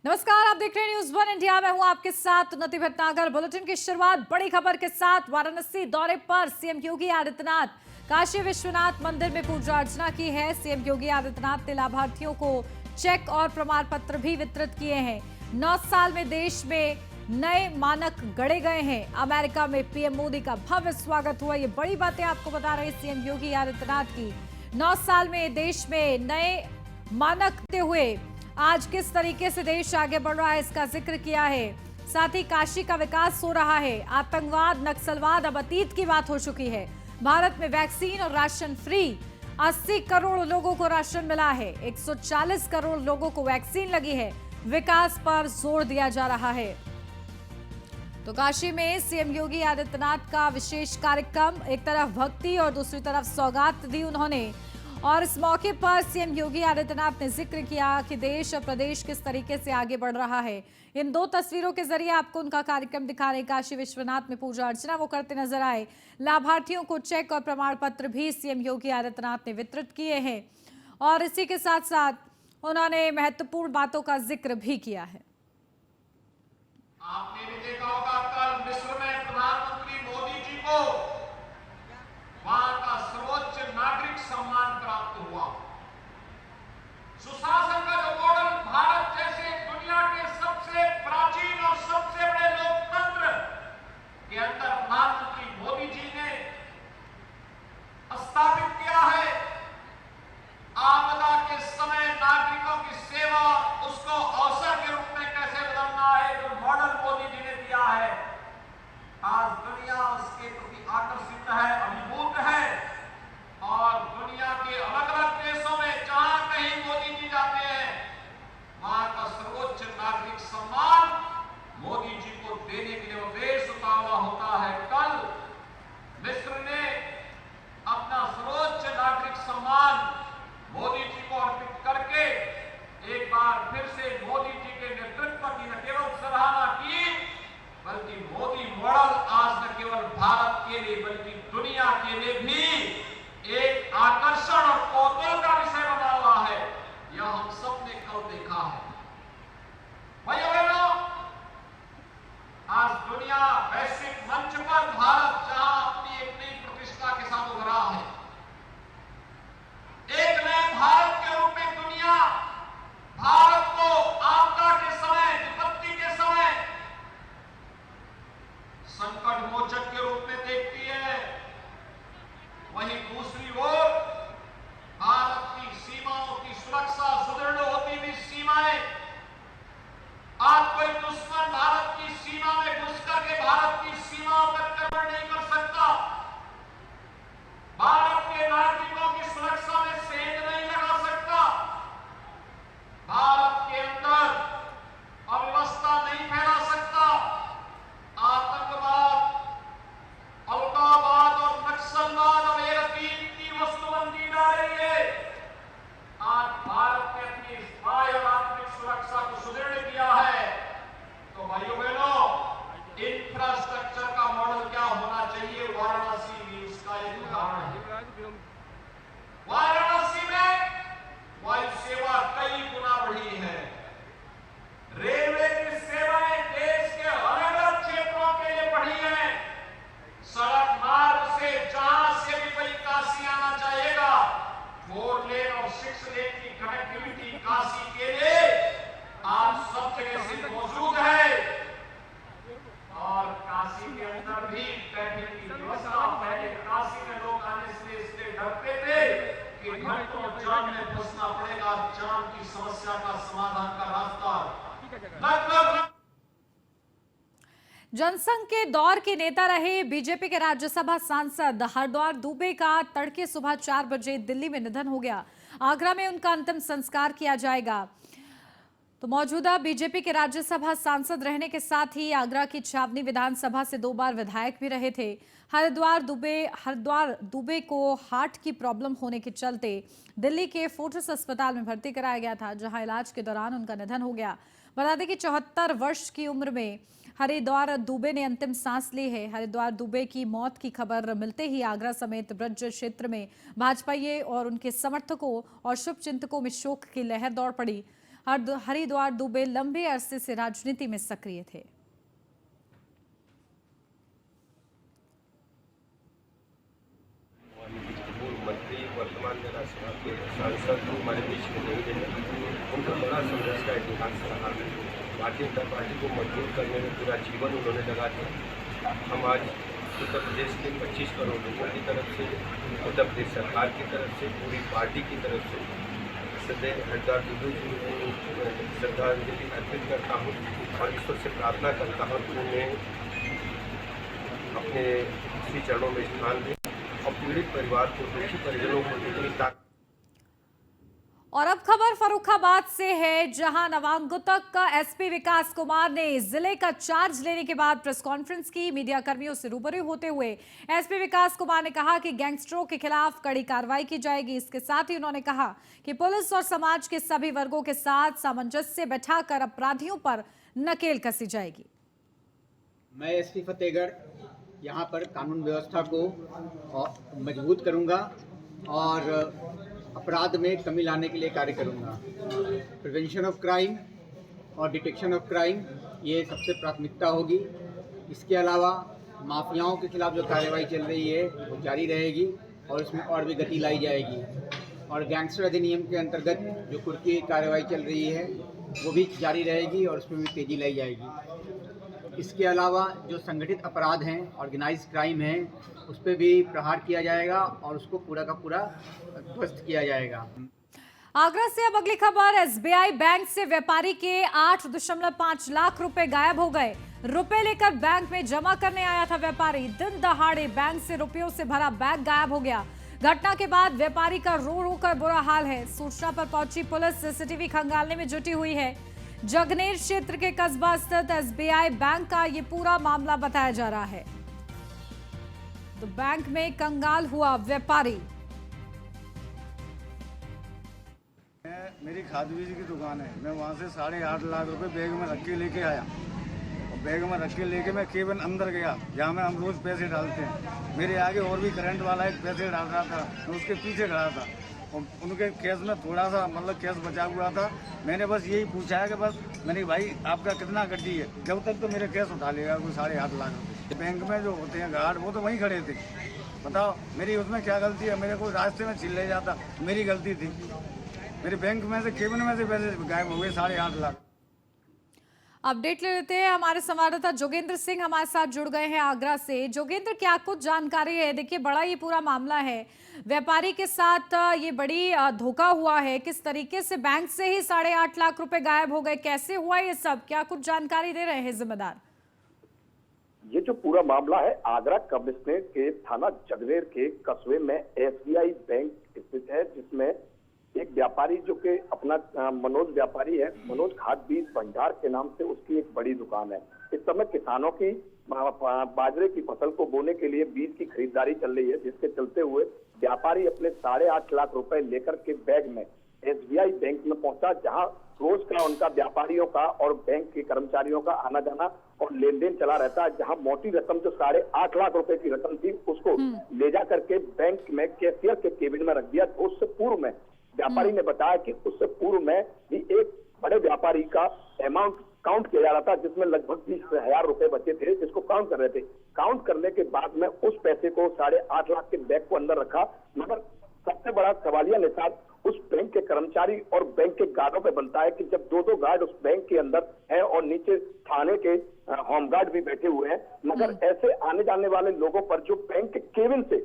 नमस्कार, आप देख रहे हैं न्यूज़ वन इंडिया। मैं हूं आपके साथ उन्नति भटनागर। बुलेटिन की शुरुआत बड़ी खबर के साथ। वाराणसी दौरे पर सीएम योगी आदित्यनाथ काशी विश्वनाथ मंदिर में पूजा अर्चना की है। सीएम योगी आदित्यनाथ ने लाभार्थियों को चेक और प्रमाण पत्र भी वितरित किए हैं। 9 साल में देश में नए मानक गढ़े गए हैं। अमेरिका में पीएम मोदी का भव्य स्वागत हुआ। ये बड़ी बातें आपको बता रहे सीएम योगी आदित्यनाथ की। 9 साल में देश में नए मानक हुए आज किस तरीके से देश आगे बढ़ रहा है, इसका जिक्र किया है। साथ ही काशी का विकास हो रहा है। आतंकवाद, नक्सलवाद अब अतीत की बात हो चुकी है। भारत में वैक्सीन और राशन फ्री। 80 करोड़ लोगों को राशन मिला है। 140 करोड़ लोगों को वैक्सीन लगी है। विकास पर जोर दिया जा रहा है। तो काशी में सीएम योगी आदित्यनाथ का विशेष कार्यक्रम, एक तरफ भक्ति और दूसरी तरफ सौगात दी उन्होंने। और इस मौके पर सीएम योगी आदित्यनाथ ने जिक्र किया कि देश और प्रदेश किस तरीके से आगे बढ़ रहा है। इन 2 तस्वीरों के जरिए आपको उनका कार्यक्रम दिखा रहे। काशी विश्वनाथ में पूजा अर्चना वो करते नजर आए। लाभार्थियों को चेक और प्रमाण पत्र भी सीएम योगी आदित्यनाथ ने वितरित किए हैं। और इसी के साथ साथ उन्होंने महत्वपूर्ण बातों का जिक्र भी किया है। आपने भी देखा होगा कल मिस्र में प्रधानमंत्री मोदी जी को वहां का सर्वोच्च नागरिक सम्मान प्राप्त हुआ। सुशासन का जो मॉडल भारत जैसे दुनिया के सबसे प्राचीन और सबसे बड़े लोकतंत्र के अंदर प्रधानमंत्री मोदी जी ने स्थापित किया है। आपदा के समय नागरिकों की सेवा, उसको अवसर के रूप में कैसे बदलना है, जो मॉडल मोदी जी ने दिया है, आज दुनिया उसके प्रति आकर्षित है, अभिभूत है। और दुनिया के अलग अलग देशों में जहां कहीं मोदी जी जाते हैं, वहां का सर्वोच्च नागरिक सम्मान मोदी जी को देने के लिए वो देश उतावला होता है। कल मिस्र ने अपना सर्वोच्च नागरिक सम्मान मोदी जी को अर्पित करके एक बार फिर से मोदी जी के नेतृत्व की न केवल सराहना की, बल्कि मोदी मॉडल आज न केवल भारत के लिए बल्कि दुनिया के लिए भी एक आकर्षण और कौतूहल का विषय बना हुआ है। यह हम सब ने कल देखा है। भाइयों बहनों, आज दुनिया वैश्विक मंच पर भारत जहां अपनी एक नई प्रतिष्ठा के साथ उभरा है, एक नए भारत के रूप में दुनिया भारत को आपदा के समय, विपत्ति के समय संकट मोचक के रूप में देखती है। वहीं दूसरी ओर भारत की सीमाओं की सुरक्षा, सुदृढ़ होती हुई सीमाएं, आज कोई दुश्मन भारत की सीमा में घुस करके भारत की सीमाओं पर आक्रमण नहीं कर सकता। भारत के नागरिकों की सुरक्षा में सेंध नहीं लगा सकता। भारत के अंदर अव्यवस्था नहीं फैला सकता। आतंकवाद, अलगाववाद और नक्सलवाद अब एक अतीत की वस्तु बनती जा रही है। आज भारत ने अपनी स्थायी और आंतरिक सुरक्षा को सुदृढ़ किया है। तो भाइयों बहनों, इंफ्रास्ट्रक्चर का मॉडल क्या होना चाहिए, वाराणसी भी उसका एक उदाहरण है। वाराणसी में वायु सेवा कई गुना बढ़ी है। रेलवे की सेवाएं देश के अलग अलग क्षेत्रों के लिए बढ़ी है। सड़क मार्ग से जहां से भी कोई काशी आना चाहेगा, 4 लेन और 6 लेन की कनेक्टिविटी काशी के लिए आज सब जगह से मौजूद है। और काशी के अंदर भी ट्रैफिक की व्यवस्था, पहले काशी में लोग आने से इसलिए डरते थे कि घंटों जाम में फंसना पड़ेगा। जाम की समस्या का समाधान का रास्ता लगभग। जनसंघ के दौर के नेता रहे बीजेपी के राज्यसभा सांसद हरद्वार दुबे का तड़के सुबह 4 बजे दिल्ली में निधन हो गया। आगरा में उनका अंतिम संस्कार किया जाएगा। तो मौजूदा बीजेपी के राज्यसभा सांसद रहने के साथ ही आगरा की छावनी विधानसभा से 2 बार विधायक भी रहे थे। हरद्वार दुबे को हार्ट की प्रॉब्लम होने के चलते दिल्ली के फोर्टिस अस्पताल में भर्ती कराया गया था, जहां इलाज के दौरान उनका निधन हो गया। बता दें कि 74 वर्ष की उम्र में हरिद्वार दुबे ने अंतिम सांस ली है। हरिद्वार दुबे की मौत की खबर मिलते ही आगरा समेत ब्रज क्षेत्र में भाजपाइयों और उनके समर्थकों और शुभचिंतकों में शोक की लहर दौड़ पड़ी। हरिद्वार दुबे लंबे अरसे से राजनीति में सक्रिय थे। मंत्री वर्तमान में राज्यसभा के सांसद हमारे बीच में नहीं रहे। उनका बड़ा संघर्ष का इतिहास रहा है। भारतीय जनता पार्टी को मजबूत करने में पूरा जीवन उन्होंने लगा दिया। हम आज उत्तर प्रदेश के 25 करोड़ लोगों की तरफ से, उत्तर प्रदेश सरकार की तरफ से, पूरी पार्टी की तरफ से सदैव हरिद्वार दुबे जी को श्रद्धांजलि अर्पित करता हूँ और ईश्वर से प्रार्थना करता हूँ कि उन्हें अपने श्री चरणों में स्थान दें और पीड़ित परिवार को, दुखी परिजनों को जितनी ताकत। और अब खबर फर्रुखाबाद से है, जहां नवांगतक का एसपी विकास कुमार ने जिले का चार्ज लेने के बाद प्रेस कॉन्फ्रेंस की। मीडिया कर्मियों से रूबरू होते हुए एसपी विकास कुमार ने कहा कि गैंगस्टरों के खिलाफ कड़ी कार्रवाई की जाएगी। इसके साथ ही उन्होंने कहा कि पुलिस और समाज के सभी वर्गों के साथ सामंजस्य बैठाकर अपराधियों पर नकेल कसी जाएगी। मैं एसपी फतेहगढ़ यहाँ पर कानून व्यवस्था को मजबूत करूँगा और अपराध में कमी लाने के लिए कार्य करूँगा। प्रिवेंशन ऑफ क्राइम और डिटेक्शन ऑफ क्राइम ये सबसे प्राथमिकता होगी। इसके अलावा माफियाओं के खिलाफ जो कार्रवाई चल रही है वो जारी रहेगी और इसमें और भी गति लाई जाएगी। और गैंगस्टर अधिनियम के अंतर्गत जो कुर्की कार्रवाई चल रही है वो भी जारी रहेगी और उसमें भी तेज़ी लाई जाएगी। इसके अलावा जो संगठित अपराध हैं, ऑर्गेनाइज क्राइम है, उस पर भी प्रहार किया जाएगा और उसको पूरा का पूरा ध्वस्त किया जाएगा। आगरा से अब अगली खबर, एसबीआई बैंक से व्यापारी के 8.5 लाख रुपए गायब हो गए। रुपए लेकर बैंक में जमा करने आया था व्यापारी, दिन दहाड़े बैंक से रुपयों से भरा बैग गायब हो गया। घटना के बाद व्यापारी का रो रो कर बुरा हाल है। सूचना पर पहुंची पुलिस सीसीटीवी खंगालने में जुटी हुई है। जगनेर क्षेत्र के कस्बा स्थित एसबीआई बैंक का ये पूरा मामला बताया जा रहा है। तो बैंक में कंगाल हुआ व्यापारी। मेरी खाद बीज की दुकान है, मैं वहाँ से 8.5 लाख रुपए बैग में रख के लेके आया और बैग में रख के लेके मैं केबिन अंदर गया जहाँ में हम रोज पैसे डालते हैं। मेरे आगे और भी करंट वाला एक पैसे डाल रहा था, मैं उसके पीछे खड़ा था और उनके केस में थोड़ा सा केस बचा हुआ था। मैंने बस यही पूछा है कि बस मैंने भाई आपका कितना गड्डी है, जब तक तो मेरे केस उठा लेगा कोई 8.5 लाख रुपये। बैंक में जो होते हैं गार्ड वो तो वहीं खड़े थे। बताओ मेरी उसमें क्या गलती है? मेरे को रास्ते में छिल ले जाता, मेरी गलती थी। मेरे बैंक में से केबिन में से पैसे गायब हो गए 8.5 लाख। अपडेट ले लेते हैं, हमारे संवाददाता जोगेंद्र सिंह हमारे साथ जुड़ गए हैं आगरा से। जोगेंद्र, क्या कुछ जानकारी है? देखिए, बड़ा ये पूरा मामला है, व्यापारी के साथ ये बड़ी धोखा हुआ है। किस तरीके से बैंक से ही 8.5 लाख रुपए गायब हो गए, कैसे हुआ ये सब? क्या कुछ जानकारी दे रहे हैं जिम्मेदार? ये जो पूरा मामला है, आगरा कमिश्नरेट के थाना जगनेर के कस्बे में एसबीआई बैंक स्थित है, जिसमें एक व्यापारी जो कि अपना मनोज व्यापारी है, मनोज खाद बीज भंडार के नाम से उसकी एक बड़ी दुकान है। इस समय किसानों की बाजरे की फसल को बोने के लिए बीज की खरीदारी चल रही है, जिसके चलते हुए व्यापारी अपने 8.5 लाख रुपए लेकर के बैग में एसबीआई बैंक में पहुंचा, जहां रोज का उनका व्यापारियों का और बैंक के कर्मचारियों का आना जाना और लेन देन चला रहता है। जहां मोटी रकम जो 8.5 लाख रुपए की रकम थी उसको ले जा करके बैंक में कैशियर के केबिन में रख दिया। उससे पूर्व में व्यापारी ने बताया कि उससे पूर्व में भी एक बड़े व्यापारी का अमाउंट काउंट किया जा रहा था, जिसमें लगभग 20,000 रुपए बचे थे, जिसको काउंट कर रहे थे। काउंट करने के बाद में उस पैसे को 8.5 लाख के बैग को अंदर रखा, मगर सबसे बड़ा सवालिया निशान उस बैंक के कर्मचारी और बैंक के गार्डों पे बनता है कि जब दो गार्ड उस बैंक के अंदर है और नीचे थाने के होमगार्ड भी बैठे हुए हैं, मगर ऐसे आने जाने वाले लोगों पर जो बैंक के केबिन से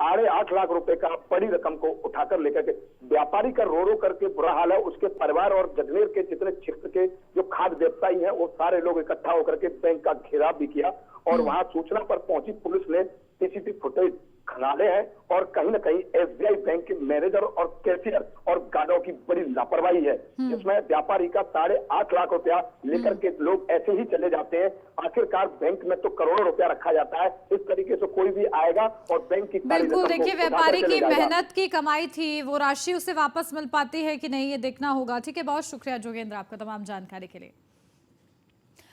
8.5 लाख रुपए का बड़ी रकम को उठाकर लेकर के व्यापारी का रो रो करके बुरा हाल है। उसके परिवार और जगनेर के जितने क्षेत्र के जो खाद्य व्यवसायी हैं वो सारे लोग इकट्ठा होकर के बैंक का घेराव भी किया और वहां सूचना पर पहुंची पुलिस ने सीसीटीवी फुटेज खंगाले हैं और कहीं ना कहीं एसबीआई बैंक के मैनेजर और कैशियर और गार्डों की बड़ी लापरवाही है, जिसमें व्यापारी का 8.5 लाख रुपया लेकर के लोग ऐसे ही चले जाते हैं। आखिरकार बैंक में तो करोड़ों रुपया रखा जाता है, इस तरीके से कोई भी आएगा और बैंक की बिल्कुल, देखिए व्यापारी की मेहनत की कमाई थी, वो राशि उसे वापस मिल पाती है कि नहीं, ये देखना होगा। ठीक है, बहुत शुक्रिया जोगेंद्र आपका तमाम जानकारी के लिए।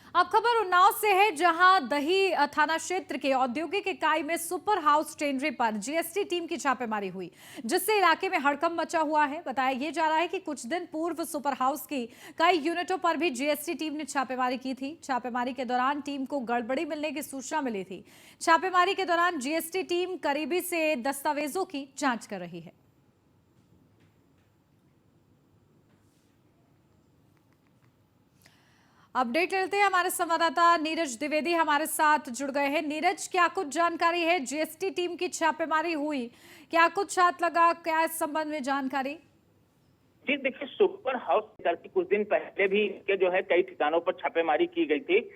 अब खबर उन्नाव से है, जहां दही थाना क्षेत्र के औद्योगिक इकाई में सुपर हाउस टेंडरी पर जीएसटी टीम की छापेमारी हुई, जिससे इलाके में हड़कंप मचा हुआ है। बताया यह जा रहा है कि कुछ दिन पूर्व सुपर हाउस की कई यूनिटों पर भी जीएसटी टीम ने छापेमारी की थी। छापेमारी के दौरान टीम को गड़बड़ी मिलने की सूचना मिली थी। छापेमारी के दौरान जीएसटी टीम करीबी से दस्तावेजों की जांच कर रही है। अपडेट लेते हैं, हमारे संवाददाता नीरज द्विवेदी हमारे साथ जुड़ गए हैं। नीरज, क्या कुछ जानकारी है? जीएसटी टीम की छापेमारी हुई, क्या कुछ हाथ लगा, क्या इस संबंध में जानकारी? जी देखिए, सुपर हाउस करके कुछ दिन पहले भी के जो है कई ठिकानों पर छापेमारी की गई थी।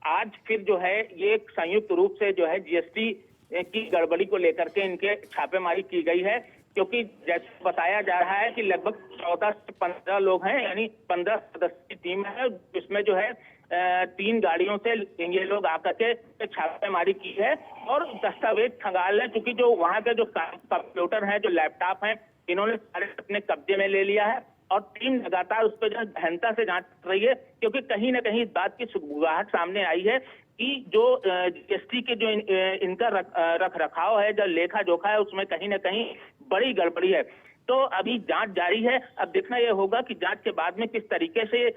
आज फिर जो है ये संयुक्त रूप से जो है जीएसटी की गड़बड़ी को लेकर के इनके छापेमारी की गई है, क्योंकि जैसे बताया जा रहा है कि लगभग 14 से 15 लोग हैं, यानी 15 सदस्य की टीम है, जिसमें जो है 3 गाड़ियों से ये लोग आकर के छापेमारी की है और दस्तावेज खंगाल है। क्योंकि जो वहाँ के जो कंप्यूटर हैं, जो लैपटॉप हैं, इन्होंने सारे अपने कब्जे में ले लिया है और टीम लगातार उस पर जो गहनता से जांच कर रही है, क्योंकि कहीं ना कहीं इस बात की सुगबुगाहट सामने आई है कि जो जीएसटी के जो इनका रख रखाव है, जो लेखा जोखा है, उसमें कहीं ना कहीं बड़ी गड़बड़ी है। तो अभी जांच जारी है। अब देखना यह होगा कि जांच के बाद में किस तरीके से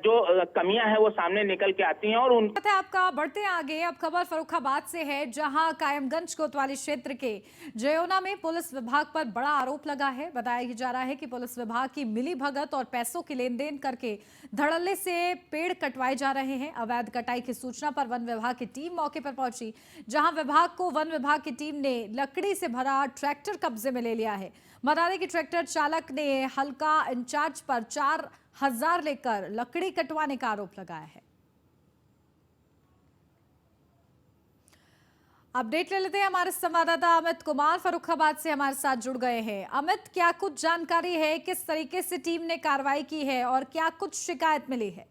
जो कमियां हैं वो सामने निकल के आती हैं। और उन आपका बढ़ते आगे, अब खबर फर्रुखाबाद से है, जहां कायमगंज कोतवाली क्षेत्र के जयोना में पुलिस विभाग पर बड़ा आरोप लगा है। बताया जा रहा है कि पुलिस विभाग की मिली भगत और पैसों की लेन देन करके धड़ल्ले से पेड़ कटवाए जा रहे हैं। अवैध कटाई की सूचना पर वन विभाग की टीम मौके पर पहुंची, जहां विभाग को वन विभाग की टीम ने लकड़ी से भरा ट्रैक्टर कब्जे में ले लिया है। बता दें कि ट्रैक्टर चालक ने हल्का इंचार्ज पर 4000 लेकर लकड़ी कटवाने का आरोप लगाया है। अपडेट ले लेते हैं, हमारे संवाददाता अमित कुमार फर्रुखाबाद से हमारे साथ जुड़ गए हैं। अमित, क्या कुछ जानकारी है, किस तरीके से टीम ने कार्रवाई की है और क्या कुछ शिकायत मिली है?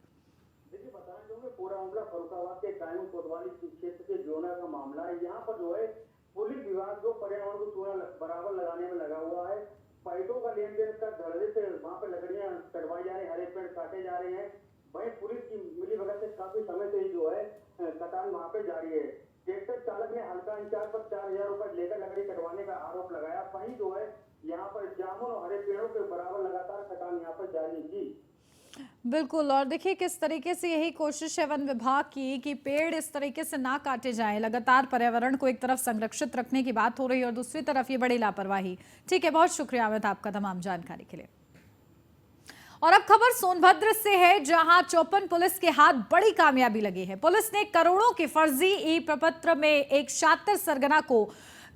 देखिए, बताना चाहूंगा पूरा मामला फर्रुखाबाद के कायम कोतवाली क्षेत्र के जोना का मामला है। यहाँ पर जो है पुलिस विभाग जो पर्यावरण को चूना बराबर लगाने में लगा हुआ है। पैसों का लेन देन का धड़ल्ले से वहाँ पर लकड़ियां कटवाई जा रही, हरे पेड़ काटे जा रहे हैं। वहीं पुलिस की मिली भगत से काफी समय से जो है कटान वहाँ पे जारी है। ट्रैक्टर चालक ने हल्का इंचार्ज पर 4000 रुपए लेकर लकड़ी कटवाने का आरोप लगाया। वहीं जो है यहाँ पर जामुन और हरे पेड़ों के बराबर लगातार कटान यहाँ पर जारी की। बिल्कुल, और देखिए किस तरीके से यही कोशिश है वन विभाग की कि पेड़ इस तरीके से ना काटे जाएं। लगातार पर्यावरण को एक तरफ संरक्षित रखने की बात हो रही है और दूसरी तरफ ये बड़ी लापरवाही। ठीक है, बहुत शुक्रिया अमित आपका तमाम जानकारी के लिए। और अब खबर सोनभद्र से है, जहां चौपन पुलिस के हाथ बड़ी कामयाबी लगी है। पुलिस ने करोड़ों के फर्जी ई प्रपत्र में एक शातिर सरगना को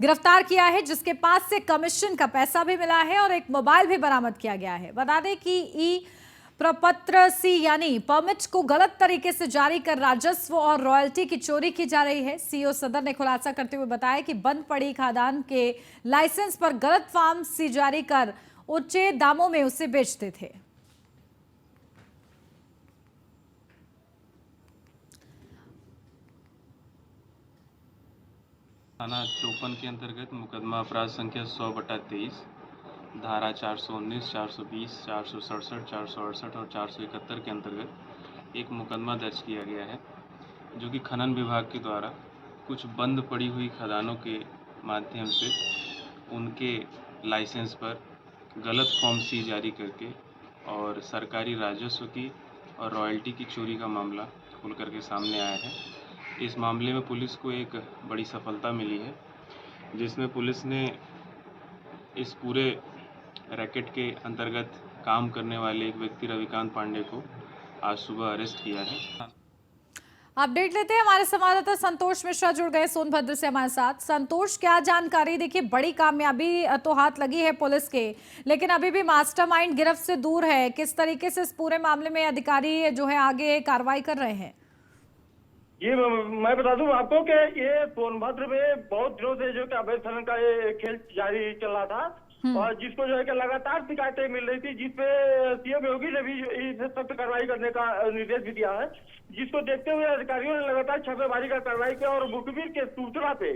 गिरफ्तार किया है, जिसके पास से कमीशन का पैसा भी मिला है और एक मोबाइल भी बरामद किया गया है। बता दें कि ई प्रपत्र सी यानी परमिट को गलत तरीके से जारी कर राजस्व और रॉयल्टी की चोरी की जा रही है। सीओ सदर ने खुलासा करते हुए बताया कि बंद पड़ी खादान के लाइसेंस पर गलत फॉर्म सी जारी कर ऊंचे दामों में उसे बेचते थे। थाना चौपन के अंतर्गत मुकदमा अपराध संख्या 100/23 धारा 419, 420, 467, 468 और 471 के अंतर्गत एक मुकदमा दर्ज किया गया है, जो कि खनन विभाग के द्वारा कुछ बंद पड़ी हुई खदानों के माध्यम से उनके लाइसेंस पर गलत फॉर्म सी जारी करके और सरकारी राजस्व की और रॉयल्टी की चोरी का मामला खुल करके सामने आया है। इस मामले में पुलिस को एक बड़ी सफलता मिली है, जिसमें पुलिस ने इस पूरे रैकेट के अंतर्गत काम करने वाले एक व्यक्ति रविकांत पांडे को आज सुबह अरेस्ट किया है। अपडेट लेते हैं, हमारे संवाददाता संतोष मिश्रा जुड़ गए सोनभद्र से हमारे साथ। संतोष, क्या जानकारी? देखिए, बड़ी कामयाबी तो हाथ लगी है पुलिस के, लेकिन अभी भी मास्टरमाइंड गिरफ्त से दूर है। किस तरीके से इस पूरे मामले में अधिकारी जो है आगे कार्रवाई कर रहे हैं? ये मैं बता दूं आपको कि ये सोनभद्र में बहुत दिनों से जो कि अवैध खनन का ये खेल जारी चल रहा था और जिसको जो है कि लगातार शिकायतें मिल रही थी, जिसपे सीएम योगी ने भी इसे सख्त कार्रवाई करने का निर्देश भी दिया है, जिसको देखते हुए अधिकारियों ने लगातार छापेमारी का कार्रवाई किया और मुखबिर के सूचना पे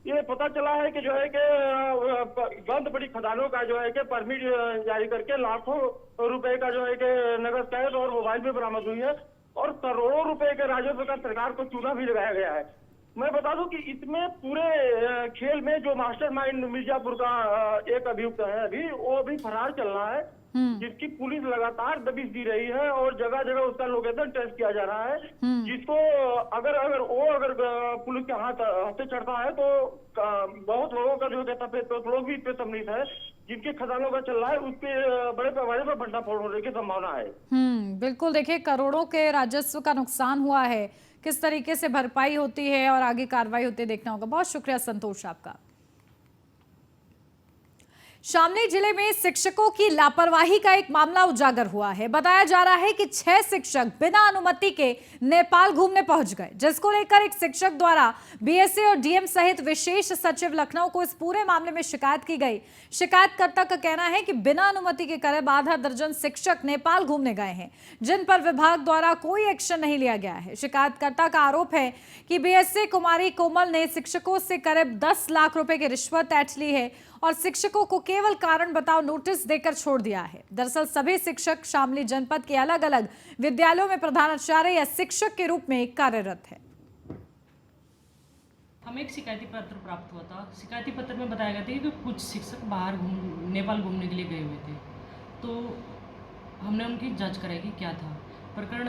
ये पता चला है कि जो है कि बंद पड़ी खदानों का जो है कि परमिट जारी करके लाखों रुपए का जो है कि नगद कैश और मोबाइल भी बरामद हुई है और करोड़ों रुपए के राजस्व का सरकार को चूना भी लगाया गया है। मैं बता दूं कि इसमें पूरे खेल में जो मास्टरमाइंड मिर्जापुर का एक अभियुक्त है अभी, वो अभी फरार चल रहा है, जिसकी पुलिस लगातार दबिश दी रही है और जगह जगह उसका लोकेशन टेस्ट किया जा रहा है, जिसको अगर पुलिस के हाथे चढ़ता है तो बहुत लोगों का जो कहता लोग भी इस पे सम्मिलित है, जिनके खजानों का चल रहा है उसके बड़े पैमाने पर भंडाफोड़ होने की संभावना है। बिल्कुल, देखिए करोड़ों के राजस्व का नुकसान हुआ है, किस तरीके से भरपाई होती है और आगे कार्रवाई होती है देखना होगा। बहुत शुक्रिया संतोष आपका। शामली जिले में शिक्षकों की लापरवाही का एक मामला उजागर हुआ है। बताया जा रहा है कि 6 शिक्षक बिना अनुमति के नेपाल घूमने पहुंच गए, जिसको लेकर एक शिक्षक द्वारा बीएसए और डीएम सहित विशेष सचिव लखनऊ को इस पूरे मामले में शिकायत की गई। शिकायतकर्ता का कहना है कि बिना अनुमति के करीब आधा दर्जन शिक्षक नेपाल घूमने गए हैं, जिन पर विभाग द्वारा कोई एक्शन नहीं लिया गया है। शिकायतकर्ता का आरोप है कि बीएसए कुमारी कोमल ने शिक्षकों से करीब 10 लाख रुपए की रिश्वत ऐंठ ली है और शिक्षकों को केवल कारण बताओ नोटिस देकर छोड़ दिया है। दरअसल सभी शिक्षक शामली जनपद के अलग अलग विद्यालयों में प्रधानाचार्य या शिक्षक के रूप में कार्यरत है। हमें एक शिकायती पत्र प्राप्त हुआ था। शिकायती पत्र में बताया गया था कि कुछ शिक्षक बाहर नेपाल घूमने के लिए गए हुए थे, तो हमने उनकी जांच कराई कि क्या था प्रकरण।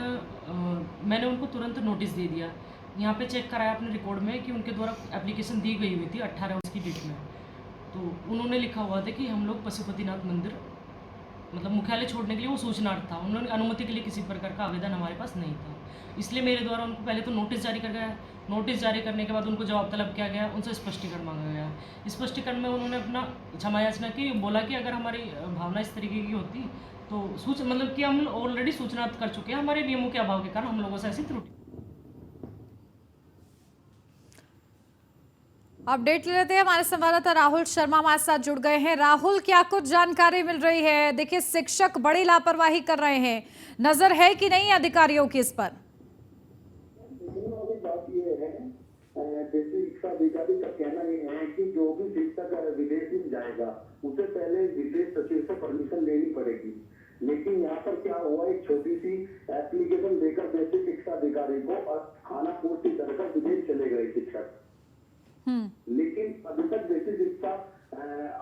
मैंने उनको तुरंत नोटिस दे दिया। यहाँ पे चेक कराया अपने रिकॉर्ड में कि उनके द्वारा एप्लीकेशन दी गई हुई थी 18 की डेट में, तो उन्होंने लिखा हुआ था कि हम लोग पशुपतिनाथ मंदिर मतलब मुख्यालय छोड़ने के लिए वो सूचनार्थ था। उन्होंने अनुमति के लिए किसी प्रकार का आवेदन हमारे पास नहीं था, इसलिए मेरे द्वारा उनको पहले तो नोटिस जारी कर गया। नोटिस जारी करने के बाद उनको जवाब तलब किया गया, उनसे स्पष्टीकरण मांगा गया। स्पष्टीकरण में उन्होंने अपना क्षमा याचना की, बोला कि अगर हमारी भावना इस तरीके की होती तो मतलब कि हम ऑलरेडी सूचनार्थ कर चुके हैं, हमारे नियमों के अभाव के कारण हम लोगों से ऐसी त्रुटि। अपडेट ले लेते हैं, हमारे संवाददाता राहुल शर्मा हमारे साथ जुड़ गए हैं। राहुल, क्या कुछ जानकारी मिल रही है? देखिए शिक्षक बड़ी लापरवाही कर रहे हैं, नजर है कि नहीं अधिकारियों की इस पर? बात ये है, जैसे शिक्षा अधिकारी का कहना ये है कि जो भी शिक्षक विदेश में जाएगा उसे पहले विदेश सचिव से परमिशन लेनी पड़ेगी, लेकिन यहाँ पर क्या हुआ, एक छोटी सी एप्लीकेशन देकर बेसिक शिक्षा अधिकारी को खाना पूर्ति कर विदेश चले गए शिक्षक। लेकिन अभी तक बेसिक शिक्षा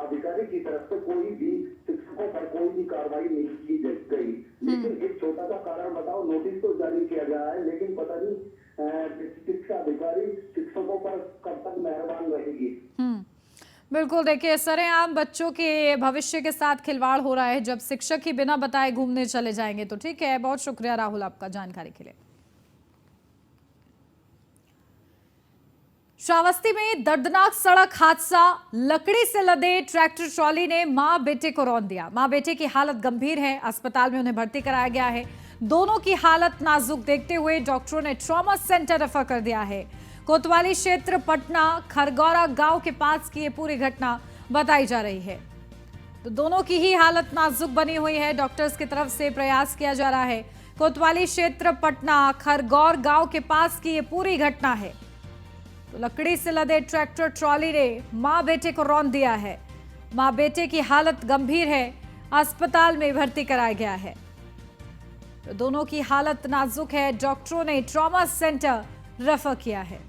अधिकारी की तरफ से कोई भी शिक्षकों पर कोई भी कार्रवाई नहीं की गई। लेकिन एक छोटा सा कारण बताओ, नोटिस तो जारी किया गया है, लेकिन पता नहीं शिक्षा अधिकारी शिक्षकों पर कब तक मेहरबान रहेगी। बिल्कुल, देखिए सरेआम बच्चों के भविष्य के साथ खिलवाड़ हो रहा है। जब शिक्षक ही बिना बताए घूमने चले जाएंगे तो ठीक है। बहुत शुक्रिया राहुल आपका जानकारी के लिए। श्रावस्ती में दर्दनाक सड़क हादसा, लकड़ी से लदे ट्रैक्टर ट्रॉली ने मां बेटे को रौंद दिया। मां बेटे की हालत गंभीर है, अस्पताल में उन्हें भर्ती कराया गया है। दोनों की हालत नाजुक देखते हुए डॉक्टरों ने ट्रॉमा सेंटर रेफर कर दिया है। कोतवाली क्षेत्र पटना खरगौरा गांव के पास की ये पूरी घटना बताई जा रही है। तो दोनों की ही हालत नाजुक बनी हुई है, डॉक्टर्स की तरफ से प्रयास किया जा रहा है। कोतवाली क्षेत्र पटना खरगौर गांव के पास की ये पूरी घटना है। तो लकड़ी से लदे ट्रैक्टर ट्रॉली ने मां बेटे को रौंद दिया है। मां बेटे की हालत गंभीर है, अस्पताल में भर्ती कराया गया है। तो दोनों की हालत नाजुक है, डॉक्टरों ने ट्रॉमा सेंटर रेफर किया है।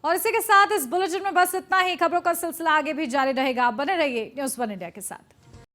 और इसी के साथ इस बुलेटिन में बस इतना ही। खबरों का सिलसिला आगे भी जारी रहेगा, बने रहिए न्यूज़ 1 इंडिया के साथ।